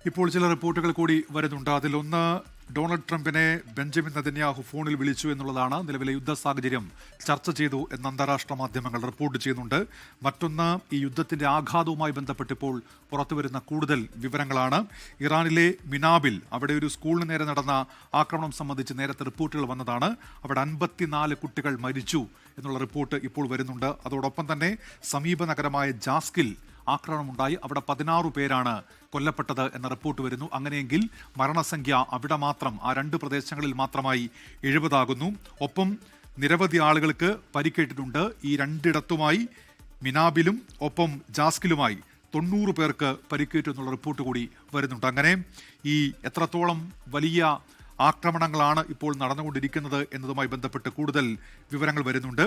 ഇപ്പോൾ ചില റിപ്പോർട്ടുകൾ കൂടി വരുന്നുണ്ട്. അതിലൊന്ന് ഡൊണാൾഡ് ട്രംപിനെ ബെഞ്ചമിൻ നെതന്യാഹു ഫോണിൽ വിളിച്ചു എന്നുള്ളതാണ്. നിലവിലെ യുദ്ധ സാഹചര്യം ചർച്ച ചെയ്തു എന്ന് അന്താരാഷ്ട്ര മാധ്യമങ്ങൾ റിപ്പോർട്ട് ചെയ്യുന്നുണ്ട്. മറ്റൊന്ന് ഈ യുദ്ധത്തിന്റെ ആഘാതവുമായി ബന്ധപ്പെട്ട് ഇപ്പോൾ പുറത്തുവരുന്ന കൂടുതൽ വിവരങ്ങളാണ്. ഇറാനിലെ മിനാബിൽ അവിടെ ഒരു സ്കൂളിന് നേരെ നടന്ന ആക്രമണം സംബന്ധിച്ച് നേരത്തെ റിപ്പോർട്ടുകൾ വന്നതാണ്. അവിടെ 54 കുട്ടികൾ മരിച്ചു എന്നുള്ള റിപ്പോർട്ട് ഇപ്പോൾ വരുന്നുണ്ട്. അതോടൊപ്പം തന്നെ സമീപ നഗരമായ ജാസ്കിൽ ആക്രമണമുണ്ടായി. അവിടെ 16 പേരാണ് കൊല്ലപ്പെട്ടത് എന്ന റിപ്പോർട്ട് വരുന്നു. അങ്ങനെയെങ്കിൽ മരണസംഖ്യ അവിടെ മാത്രം ആ 2 പ്രദേശങ്ങളിൽ മാത്രമായി 70 ആകുന്നു. ഒപ്പം നിരവധി ആളുകൾക്ക് പരിക്കേറ്റിട്ടുണ്ട്. ഈ രണ്ടിടത്തുമായി മിനാബിലും ഒപ്പം ജാസ്കിലുമായി 90 പേർക്ക് പരിക്കേറ്റു എന്നുള്ള റിപ്പോർട്ട് കൂടി വരുന്നുണ്ട്. അങ്ങനെ ഈ എത്രത്തോളം വലിയ ആക്രമണങ്ങളാണ് ഇപ്പോൾ നടന്നുകൊണ്ടിരിക്കുന്നത് എന്നതുമായി ബന്ധപ്പെട്ട് കൂടുതൽ വിവരങ്ങൾ വരുന്നുണ്ട്.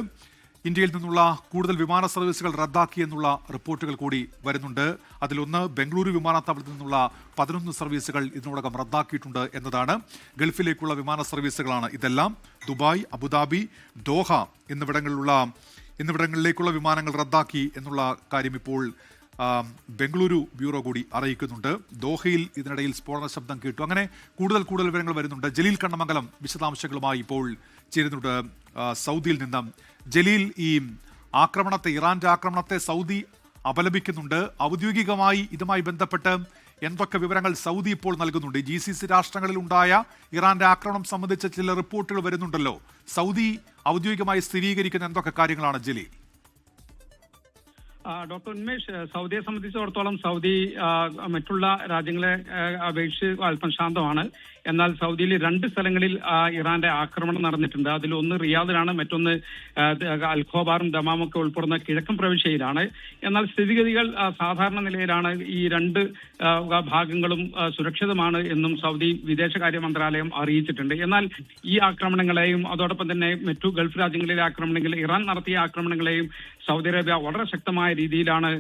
ഇന്ത്യയിൽ നിന്നുള്ള കൂടുതൽ വിമാന സർവീസുകൾ റദ്ദാക്കി എന്നുള്ള റിപ്പോർട്ടുകൾ കൂടി വരുന്നുണ്ട്. അതിലൊന്ന് ബംഗളൂരു വിമാനത്താവളത്തിൽ നിന്നുള്ള 11 സർവീസുകൾ ഇതിനോടകം റദ്ദാക്കിയിട്ടുണ്ട് എന്നതാണ്. ഗൾഫിലേക്കുള്ള വിമാന സർവീസുകളാണ് ഇതെല്ലാം. ദുബായ്, അബുദാബി, ദോഹ എന്നിവിടങ്ങളിലേക്കുള്ള വിമാനങ്ങൾ റദ്ദാക്കി എന്നുള്ള കാര്യം ഇപ്പോൾ ബംഗളൂരു ബ്യൂറോ കൂടി അറിയിക്കുന്നുണ്ട്. ദോഹയിൽ ഇതിനിടയിൽ സ്ഫോടന ശബ്ദം കേട്ടു. അങ്ങനെ കൂടുതൽ വിവരങ്ങൾ വരുന്നുണ്ട്. ജലീൽ കണ്ണമംഗലം വിശദാംശങ്ങളുമായി ഇപ്പോൾ ചേരുന്നുണ്ട് സൗദിയിൽ നിന്ന്. ജലീൽ, ഈ ഇറാന്റെ ആക്രമണത്തെ സൗദി അപലപിക്കുന്നുണ്ട്. ഔദ്യോഗികമായി ഇതുമായി ബന്ധപ്പെട്ട് എന്തൊക്കെ വിവരങ്ങൾ സൗദി ഇപ്പോൾ നൽകുന്നുണ്ട്? GCC രാഷ്ട്രങ്ങളിൽ ഉണ്ടായ ഇറാന്റെ ആക്രമണം സംബന്ധിച്ച ചില റിപ്പോർട്ടുകൾ വരുന്നുണ്ടല്ലോ. സൗദി ഔദ്യോഗികമായി സ്ഥിരീകരിക്കുന്ന എന്തൊക്കെ കാര്യങ്ങളാണ് ജലീൽ? ഡോക്ടർ ഉന്മേഷ്, സൗദിയെ സംബന്ധിച്ചിടത്തോളം സൗദി മറ്റുള്ള രാജ്യങ്ങളെ അപേക്ഷിച്ച് അല്പം ശാന്തമാണ്. എന്നാൽ സൗദിയിൽ 2 സ്ഥലങ്ങളിൽ ഇറാന്റെ ആക്രമണം നടന്നിട്ടുണ്ട്. അതിലൊന്ന് റിയാദിലാണ്, മറ്റൊന്ന് അൽഖോബാറും ദമാമും ഒക്കെ ഉൾപ്പെടുന്ന കിഴക്കൻ പ്രവിശ്യയിലാണ്. എന്നാൽ സ്ഥിതിഗതികൾ സാധാരണ നിലയിലാണ്. ഈ 2 ഭാഗങ്ങളും സുരക്ഷിതമാണ് എന്നും സൗദി വിദേശകാര്യ മന്ത്രാലയം അറിയിച്ചിട്ടുണ്ട്. എന്നാൽ ഈ ആക്രമണങ്ങളെയും അതോടൊപ്പം തന്നെ മറ്റു ഗൾഫ് രാജ്യങ്ങളിലെ ആക്രമണങ്ങൾ, ഇറാൻ നടത്തിയ ആക്രമണങ്ങളെയും സൗദി അറേബ്യ വളരെ ശക്തമായ രീതിയിലാണ്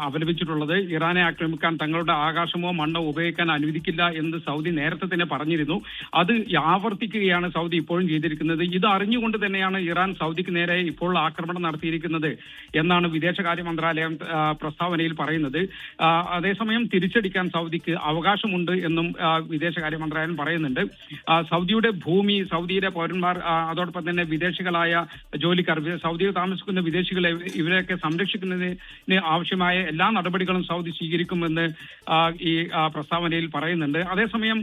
അപലപിച്ചിട്ടുള്ളത്. ഇറാനെ ആക്രമിക്കാൻ തങ്ങളുടെ ആകാശമോ മണ്ണോ ഉപയോഗിക്കാൻ അനുവദിക്കില്ല എന്ന് സൗദി നേരത്തെ തന്നെ പറഞ്ഞിരുന്നു. അത് ആവർത്തിക്കുകയാണ് സൗദി ഇപ്പോഴും ചെയ്തിരിക്കുന്നത്. ഇത് അറിഞ്ഞുകൊണ്ട് തന്നെയാണ് ഇറാൻ സൗദിക്ക് നേരെ ഇപ്പോൾ ആക്രമണം നടത്തിയിരിക്കുന്നത് എന്നാണ് വിദേശകാര്യ മന്ത്രാലയം പ്രസ്താവനയിൽ പറയുന്നത്. അതേസമയം തിരിച്ചടിക്കാൻ സൗദിക്ക് അവകാശമുണ്ട് എന്നും വിദേശകാര്യ മന്ത്രാലയം പറയുന്നുണ്ട്. സൗദിയുടെ ഭൂമി, സൗദിയിലെ പൗരന്മാർ, അതോടൊപ്പം തന്നെ വിദേശികളായ ജോലിക്കാർ, സൗദിയിൽ താമസിക്കുന്ന വിദേശികളെ ഇവരെയൊക്കെ സംരക്ഷിക്കുന്നതിന് ആവശ്യമായ എല്ലാ നടപടികളും സൗദി സ്വീകരിക്കുമെന്ന് ഈ പ്രസ്താവനയിൽ പറയുന്നുണ്ട്. അതേസമയം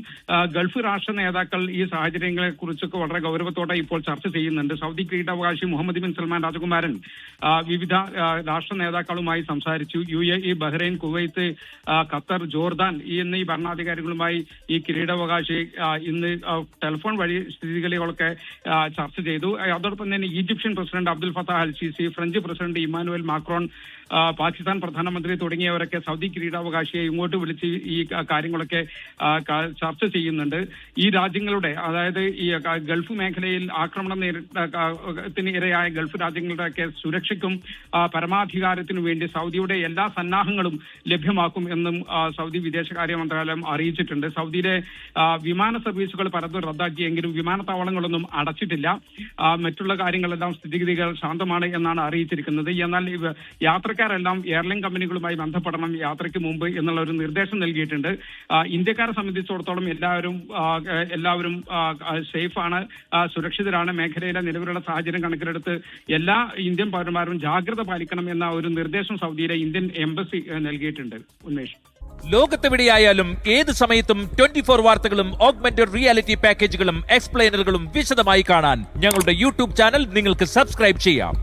ഗൾഫ് രാഷ്ട്ര നേതാക്കൾ ഈ സാഹചര്യങ്ങളെ കുറിച്ചൊക്കെ വളരെ ഗൗരവത്തോടെ ഇപ്പോൾ ചർച്ച ചെയ്യുന്നുണ്ട്. സൗദി കിരീടാവകാശി മുഹമ്മദ് ബിൻ സൽമാൻ രാജകുമാരൻ വിവിധ രാഷ്ട്ര നേതാക്കളുമായി സംസാരിച്ചു. UAE, Bahrain, Kuwait, Qatar, Jordan എന്നീ ഭരണാധികാരികളുമായി ഈ കിരീടാവകാശി ഇന്ന് ടെലിഫോൺ വഴി സ്ഥിതിഗതികളൊക്കെ ചർച്ച ചെയ്തു. അതോടൊപ്പം തന്നെ Egyptian president Abdul Fattah al Sisi, French president Emmanuel Macron, Pakistan പ്രധാനമന്ത്രി തുടങ്ങിയവരൊക്കെ സൗദി കിരീടാവകാശിയെ ഇങ്ങോട്ട് വിളിച്ച് ഈ കാര്യങ്ങളൊക്കെ ചർച്ച ചെയ്യുന്നുണ്ട്. ഈ രാജ്യങ്ങളുടെ, അതായത് ഈ ഗൾഫ് മേഖലയിൽ ആക്രമണത്തിന് ഇരയായ ഗൾഫ് രാജ്യങ്ങളുടെയൊക്കെ സുരക്ഷയ്ക്കും പരമാധികാരത്തിനു വേണ്ടി സൗദിയുടെ എല്ലാ സന്നാഹങ്ങളും ലഭ്യമാക്കും എന്നും സൗദി വിദേശകാര്യ മന്ത്രാലയം അറിയിച്ചിട്ടുണ്ട്. സൗദിയിലെ വിമാന സർവീസുകൾ പലതും റദ്ദാക്കിയെങ്കിലും വിമാനത്താവളങ്ങളൊന്നും അടച്ചിട്ടില്ല. മറ്റുള്ള കാര്യങ്ങളെല്ലാം സ്ഥിതിഗതികൾ ശാന്തമാണ് എന്നാണ് അറിയിച്ചിരിക്കുന്നത്. എന്നാൽ യാത്രക്കാരെല്ലാം എയർലൈൻ കമ്പനികളുമായി ബന്ധപ്പെടണം യാത്രയ്ക്ക് മുമ്പ് എന്നുള്ള ഒരു നിർദ്ദേശം നൽകിയിട്ടുണ്ട്. ഇന്ത്യക്കാരെ സംബന്ധിച്ചിടത്തോളം എല്ലാവരും സേഫാണ്, സുരക്ഷിതരാണ്. മേഖലയിലെ നിലവിലുള്ള സാഹചര്യം കണക്കിലെടുത്ത് എല്ലാ ഇന്ത്യൻ പൗരന്മാരും ജാഗ്രത പാലിക്കണം എന്ന ഒരു നിർദ്ദേശം സൗദിയിലെ ഇന്ത്യൻ എംബസി നൽകിയിട്ടുണ്ട്. ഉന്മേഷ്, ലോകത്തെവിടെയായാലും ഏത് സമയത്തും 24 വാർത്തകളും ഓഗ്മെന്റഡ് റിയാലിറ്റി പാക്കേജുകളും എക്സ്പ്ലെയിനറുകളും വിശദമായി കാണാൻ ഞങ്ങളുടെ YouTube ചാനൽ നിങ്ങൾക്ക് സബ്സ്ക്രൈബ് ചെയ്യാം.